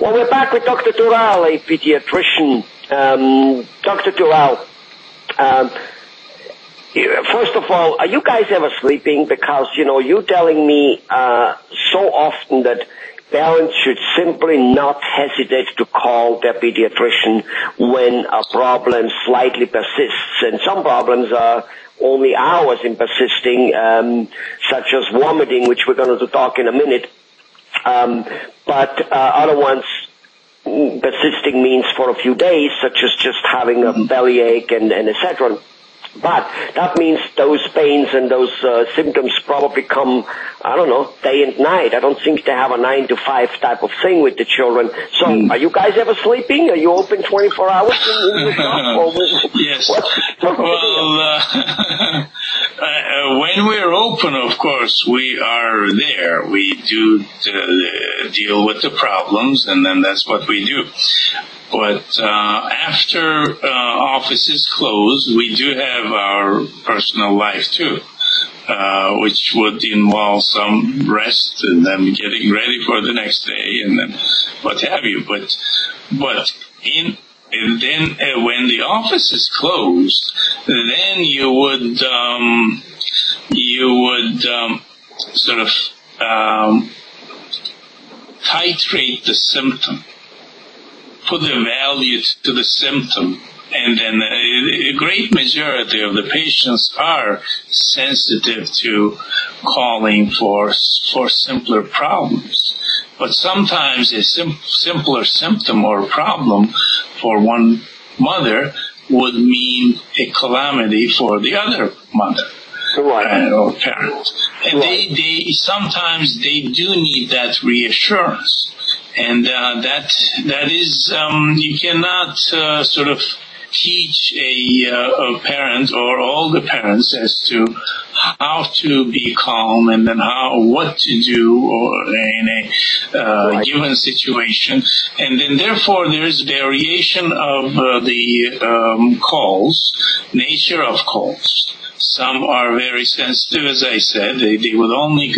Well, we're back with Dr. Tural, a pediatrician. Dr. Tural, first of all, are you guys ever sleeping? Because, you're telling me so often that parents should simply not hesitate to call their pediatrician when a problem slightly persists. And some problems are only hours in persisting, such as vomiting, which we're going to talk in a minute. But other ones, persisting means for a few days, such as just having a bellyache and etc. But that means those pains and those symptoms probably come, I don't know, day and night. I don't think they have a 9 to 5 type of thing with the children. So are you guys ever sleeping? Are you open 24 hours in the shop? Yes. When we're open, of course, we are there. We do deal with the problems, and then that's what we do. But after offices close, we do have our personal life too, which would involve some rest and then getting ready for the next day and then what have you. But then when the office is closed, then you would sort of titrate the symptom. Put a value to the symptom, and then a great majority of the patients are sensitive to calling for simpler problems. But sometimes a simpler symptom or problem for one mother would mean a calamity for the other mother. Right. Or parent. And they sometimes they do need that reassurance. And that is, you cannot sort of teach a parent or all the parents as to how to be calm and then what to do in a given situation. And then therefore there's variation of the calls, nature of calls. Some are very sensitive, as I said. They would only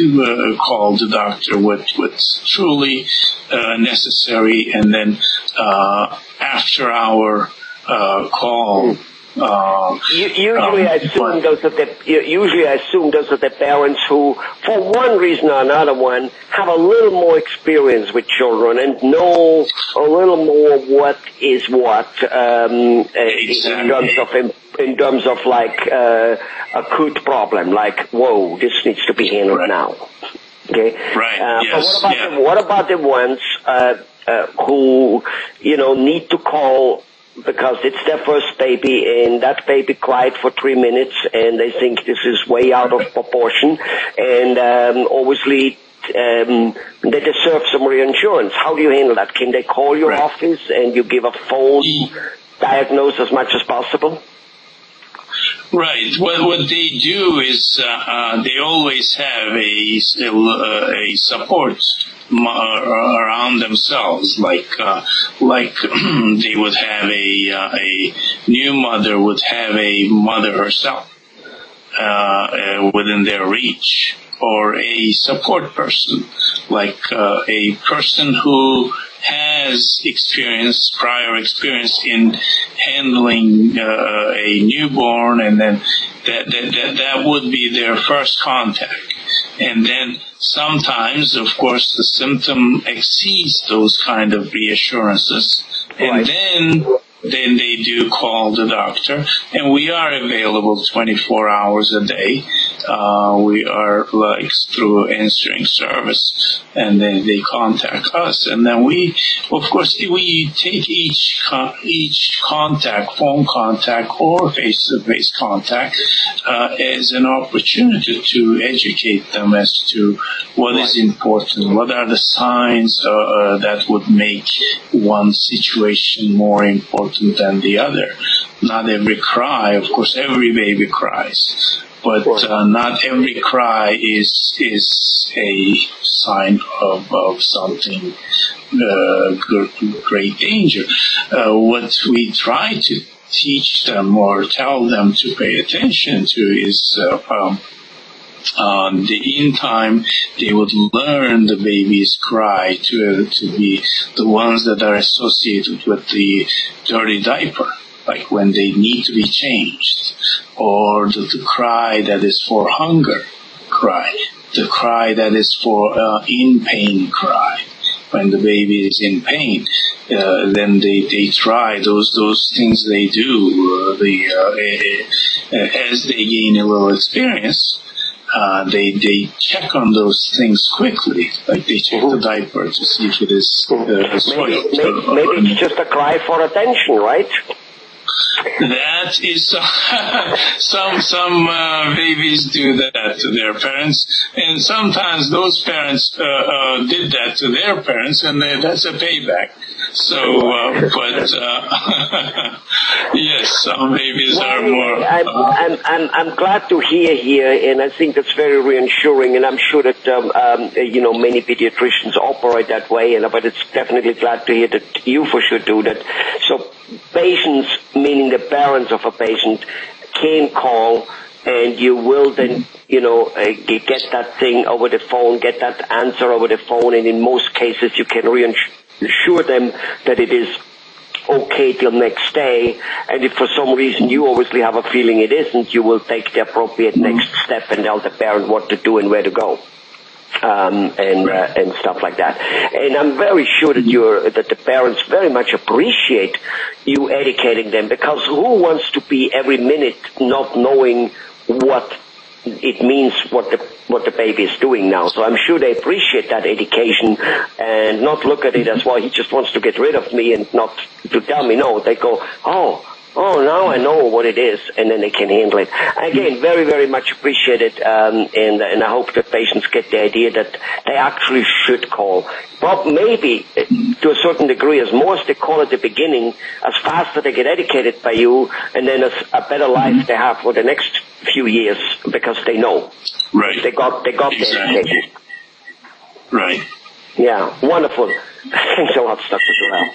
call the doctor what's truly necessary, and then after our call. Usually I assume those are the parents who, for one reason or another one, have a little more experience with children and know a little more what is what in terms of like acute problem, like whoa, this needs to be handled now. Okay. Right. Yes. But what about the ones who need to call because it's their first baby and that baby cried for 3 minutes and they think this is way out of proportion and obviously they deserve some reinsurance. How do you handle that? Can they call your office and you give a phone diagnose as much as possible? Right. What they do is they always have a support around themselves, like they would have a new mother would have a mother herself within their reach, or a support person, like a person who has prior experience in handling a newborn, and then that would be their first contact. And then sometimes, of course, the symptom exceeds those kind of reassurances, and then they do call the doctor, and we are available 24 hours a day. We are like through answering service, and then they contact us, and then we take each contact, phone contact or face-to-face contact, as an opportunity to educate them as to what is important, what are the signs that would make one situation more important than the other. Not every cry, of course, every baby cries, but not every cry is a sign of something great danger. What we try to teach them or tell them to pay attention to is in time, they would learn the baby's cry to be the ones that are associated with the dirty diaper, like when they need to be changed, or the cry that is for hunger cry, the cry that is for in pain cry. When the baby is in pain, then they try those things they do. As they gain a little experience, they check on those things quickly, like they check the diaper to see if it is soiled. Maybe it's just a cry for attention, right? That is some babies do that to their parents, and sometimes those parents did that to their parents, and that's a payback. So, yes, some babies are more. I'm glad to hear here, and I think that's very reassuring. And I'm sure that many pediatricians operate that way. But it's definitely glad to hear that you for sure do that. So patients, meaning the parents of a patient, can call, and you will then, get that thing over the phone, get that answer over the phone, and in most cases you can reassure them that it is okay till next day, and if for some reason you obviously have a feeling it isn't, you will take the appropriate next step and tell the parent what to do and where to go. And stuff like that. And I'm very sure that the parents very much appreciate you educating them, because who wants to be every minute not knowing what it means, what the baby is doing now. So I'm sure they appreciate that education and not look at it as, well, he just wants to get rid of me and not to tell me. No, they go, oh, now I know what it is, and then they can handle it. Again, very, very much appreciated, and I hope that patients get the idea that they actually should call. Well, maybe to a certain degree, as more as they call at the beginning, as faster they get educated by you, and then as a better life they have for the next few years, because they know. Right. They got exactly. the education. Right. Yeah, wonderful. Thanks a lot, Dr. Tural.